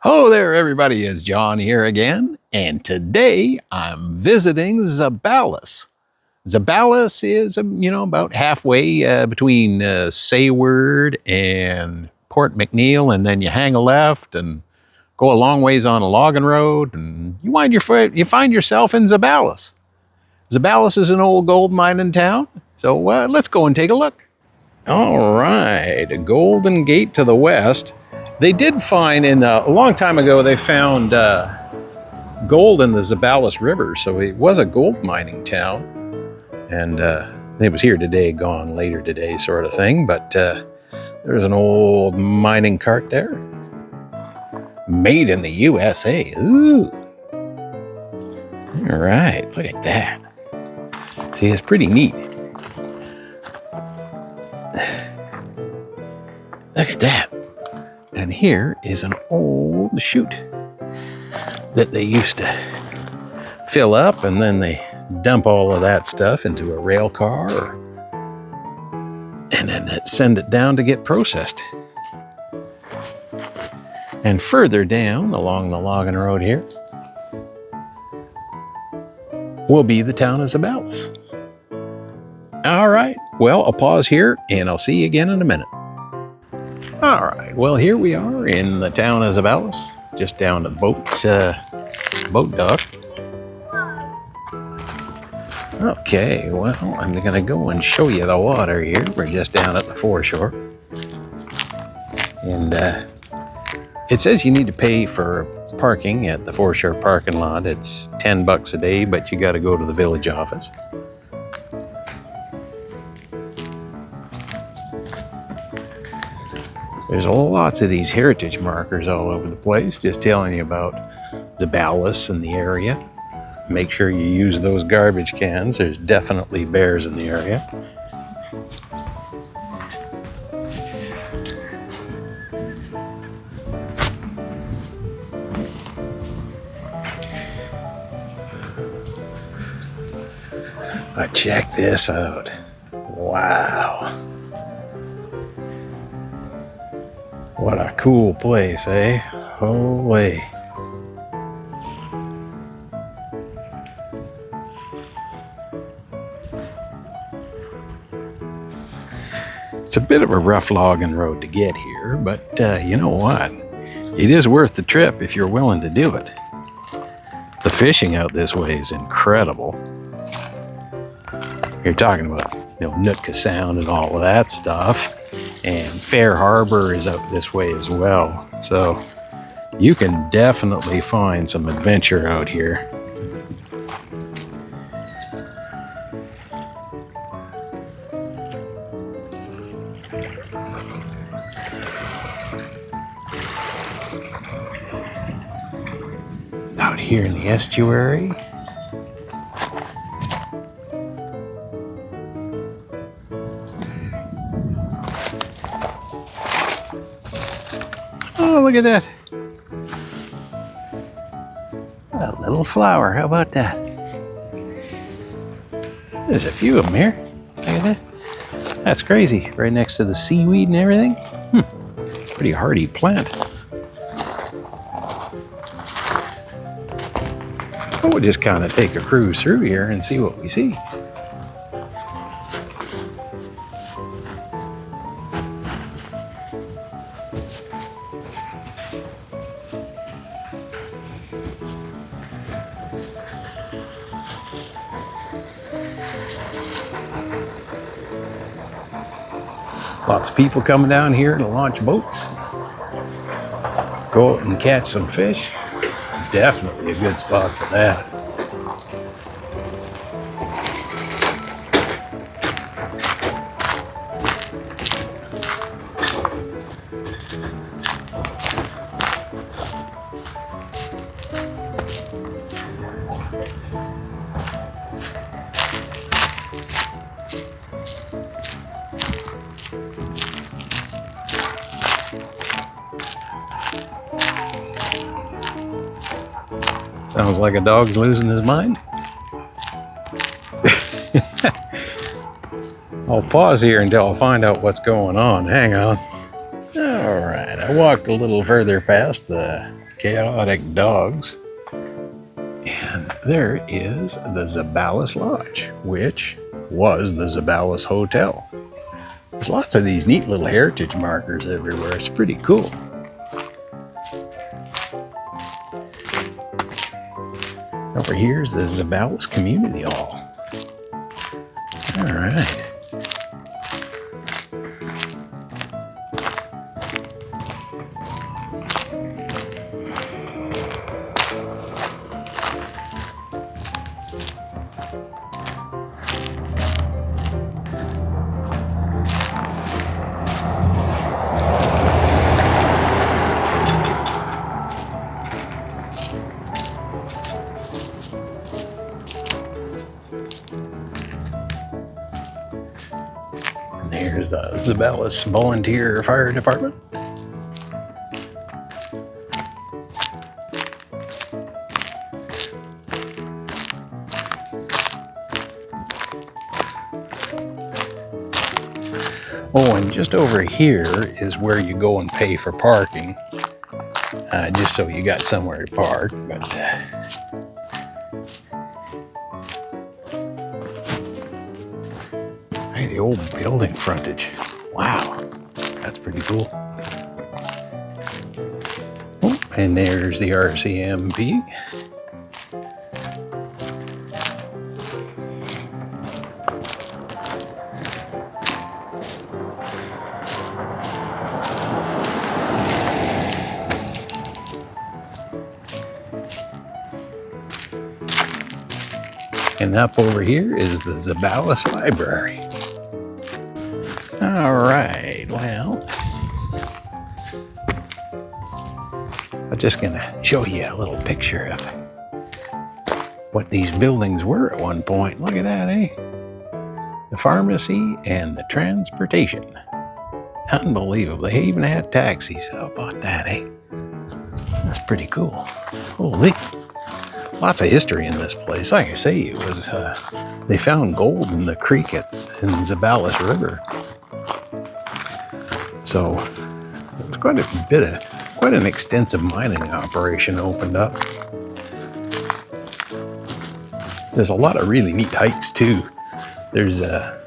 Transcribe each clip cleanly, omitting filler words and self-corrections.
Hello there, everybody. It's John here again, and today I'm visiting Zeballos. Zeballos is, about halfway between Sayward and Port McNeil, and then you hang a left and go a long ways on a logging road, and you find yourself in Zeballos. Zeballos is an old gold mining town, so let's go and take a look. All right, a Golden Gate to the west. They did find, a long time ago, they found gold in the Zeballos River, so it was a gold mining town. And it was here today, gone later today sort of thing, but there's an old mining cart there. Made in the USA. Ooh. All right, look at that. See, it's pretty neat. Look at that. And here is an old chute that they used to fill up, and then they dump all of that stuff into a rail car, and then send it down to get processed. And further down along the logging road here will be the town of Zeballos. All right, well, I'll pause here, and I'll see you again in a minute. All right, well, here we are in the town of Zeballos, just down to the boat dock. Okay, well, I'm going to go and show you the water here. We're just down at the foreshore. And it says you need to pay for parking at the foreshore parking lot. It's $10 a day, but you got to go to the village office. There's lots of these heritage markers all over the place, just telling you about Zeballos and the area. Make sure you use those garbage cans. There's definitely bears in the area. But check this out. Wow. What a cool place, eh? Holy. It's a bit of a rough logging road to get here, but you know what? It is worth the trip if you're willing to do it. The fishing out this way is incredible. You're talking about, Nootka Sound and all of that stuff. And Fair Harbor is out this way as well. So you can definitely find some adventure out here. Out here in the estuary. Oh, look at that. A little flower, how about that? There's a few of them here. Look at that. That's crazy, right next to the seaweed and everything. Pretty hardy plant. Well, we'll just kind of take a cruise through here and see what we see. Lots of people coming down here to launch boats. Go out and catch some fish. Definitely a good spot for that. Sounds like a dog's losing his mind. I'll pause here until I find out what's going on. Hang on. All right, I walked a little further past the chaotic dogs. And there is the Zeballos Lodge, which was the Zeballos Hotel. There's lots of these neat little heritage markers everywhere. It's pretty cool. Over here is the Zeballos Community Hall. All right. Here's the Zeballos Volunteer Fire Department. Oh, and just over here is where you go and pay for parking, just so you got somewhere to park. But hey, the old building frontage. Wow, that's pretty cool. Oh, and there's the RCMP. And up over here is the Zeballos Library. All right, well, I'm just gonna show you a little picture of what these buildings were at one point. Look at that, eh? The pharmacy and the transportation. Unbelievable. They even had taxis. How about that, eh? That's pretty cool. Holy. Lots of history in this place. Like I say, it was they found gold in the creek in Zeballos River. So it was quite an extensive mining operation opened up. There's a lot of really neat hikes too. There's a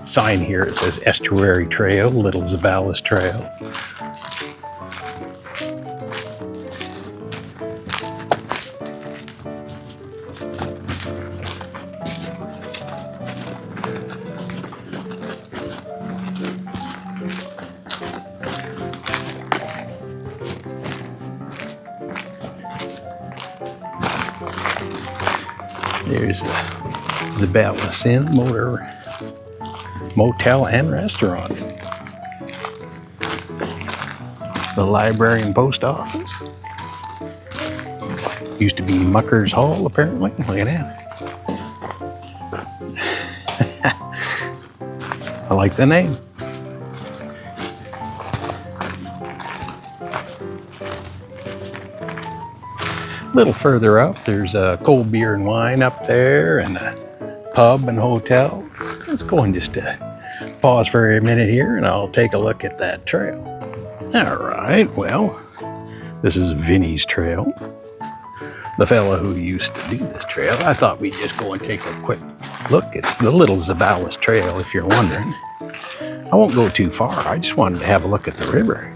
sign here that says Estuary Trail, Little Zeballos Trail. There's the Zeballos Inn, motel and restaurant. The library and post office. Used to be Mucker's Hall, apparently. Look at that. I like the name. A little further up, there's a cold beer and wine up there, and a pub and hotel. Let's go and just pause for a minute here, and I'll take a look at that trail. All right, well, this is Vinny's trail. The fella who used to do this trail. I thought we'd just go and take a quick look. It's the Little Zeballos Trail, if you're wondering. I won't go too far. I just wanted to have a look at the river.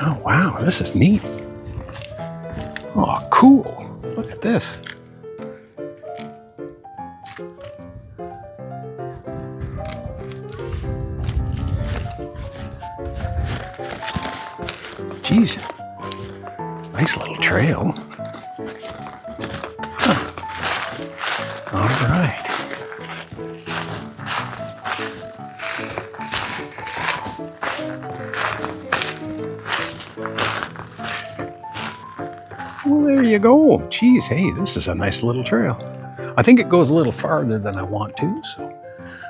Oh, wow, this is neat. Oh, cool. Look at this. Jeez, nice little trail. Huh. All right. Well, there you go. Geez, hey, this is a nice little trail. I think it goes a little farther than I want to, so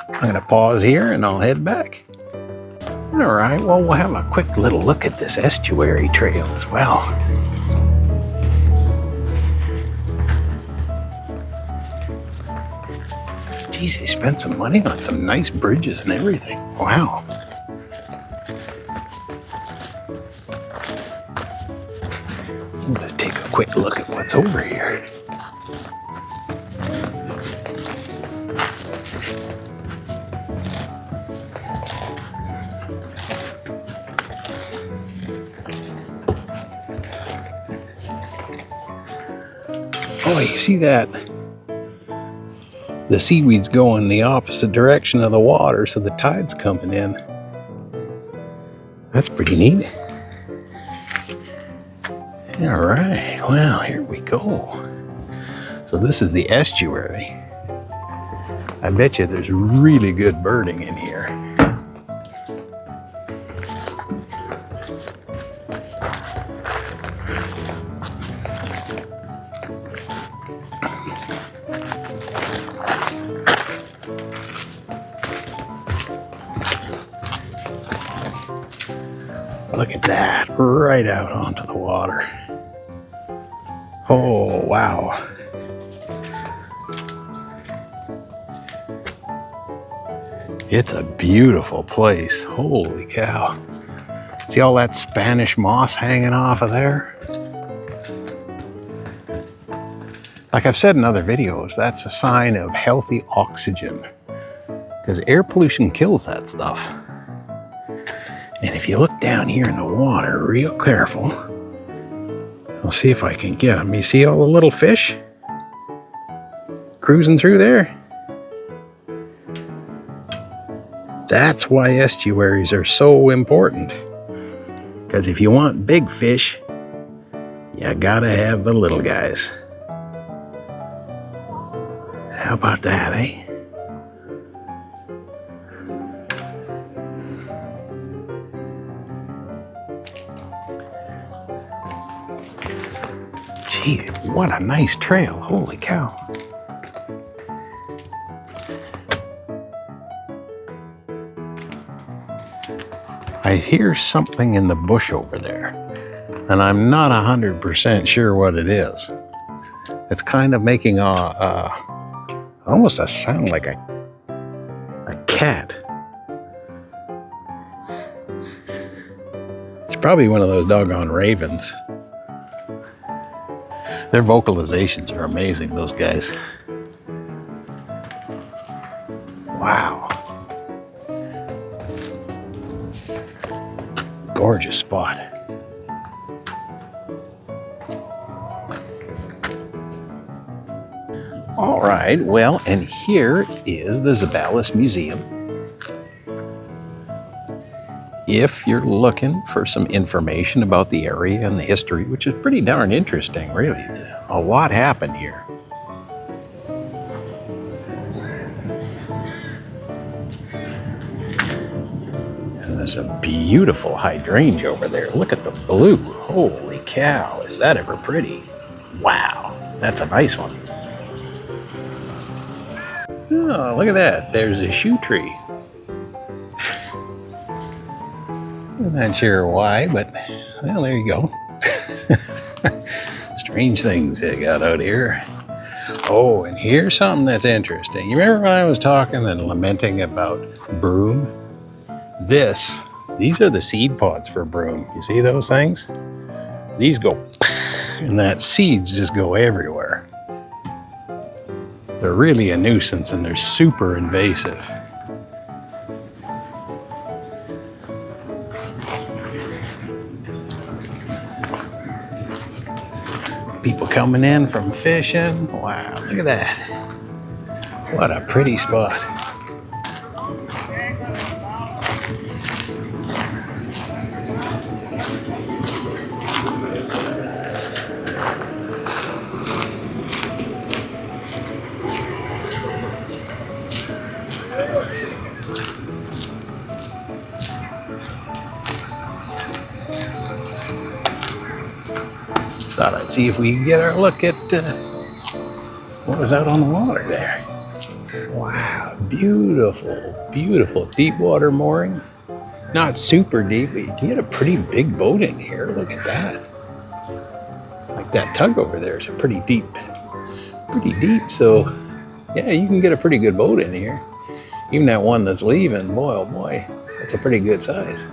I'm going to pause here and I'll head back. All right, well, we'll have a quick little look at this estuary trail as well. Geez, they spent some money on some nice bridges and everything. Wow. Let's take a quick look at what's over here. Oh, you see that? The seaweed's going the opposite direction of the water, so the tide's coming in. That's pretty neat. All right, well, here we go. So this is the estuary. I bet you there's really good birding in here. Look at that, right out onto the water. Oh, wow. It's a beautiful place. Holy cow. See all that Spanish moss hanging off of there? Like I've said in other videos, that's a sign of healthy oxygen, because air pollution kills that stuff. And if you look down here in the water real careful, I'll see if I can get them. You see all the little fish cruising through there? That's why estuaries are so important. Because if you want big fish, you gotta have the little guys. How about that, eh? Gee, what a nice trail. Holy cow. I hear something in the bush over there, and I'm not 100% sure what it is. It's kind of making almost a sound like a cat. It's probably one of those doggone ravens. Their vocalizations are amazing, those guys. Wow. Gorgeous spot. All right, well, and here is the Zeballos Museum. If you're looking for some information about the area and the history, which is pretty darn interesting, really. A lot happened here. And there's a beautiful hydrangea over there. Look at the blue. Holy cow, is that ever pretty? Wow, that's a nice one. Oh, look at that. There's a shoe tree. I'm not sure why, but, well, there you go. Strange things they got out here. Oh, and here's something that's interesting. You remember when I was talking and lamenting about broom? These are the seed pods for broom. You see those things? These go, and that seeds just go everywhere. They're really a nuisance and they're super invasive. People coming in from fishing. Wow, look at that. What a pretty spot. Thought I'd see if we can get our look at what was out on the water there. Wow, beautiful, beautiful deep water mooring. Not super deep, but you can get a pretty big boat in here. Look at that. Like that tug over there is pretty deep. So Yeah, you can get a pretty good boat in here. Even that one that's leaving, boy, oh boy, that's a pretty good size.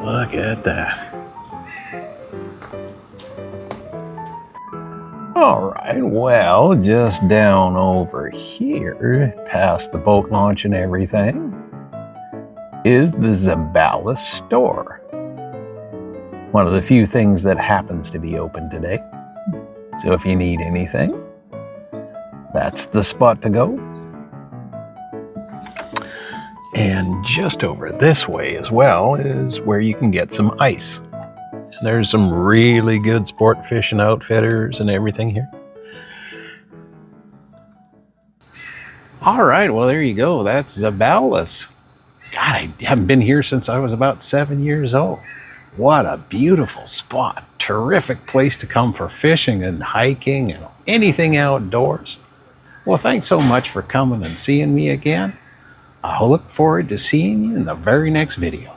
Look at that. All right, well, just down over here, past the boat launch and everything, is the Zeballos store. One of the few things that happens to be open today. So if you need anything, that's the spot to go. And just over this way as well is where you can get some ice. And there's some really good sport fishing outfitters and everything here. All right, well, there you go. That's Zeballos. God, I haven't been here since I was about 7 years old. What a beautiful spot. Terrific place to come for fishing and hiking and anything outdoors. Well, thanks so much for coming and seeing me again. I look forward to seeing you in the very next video.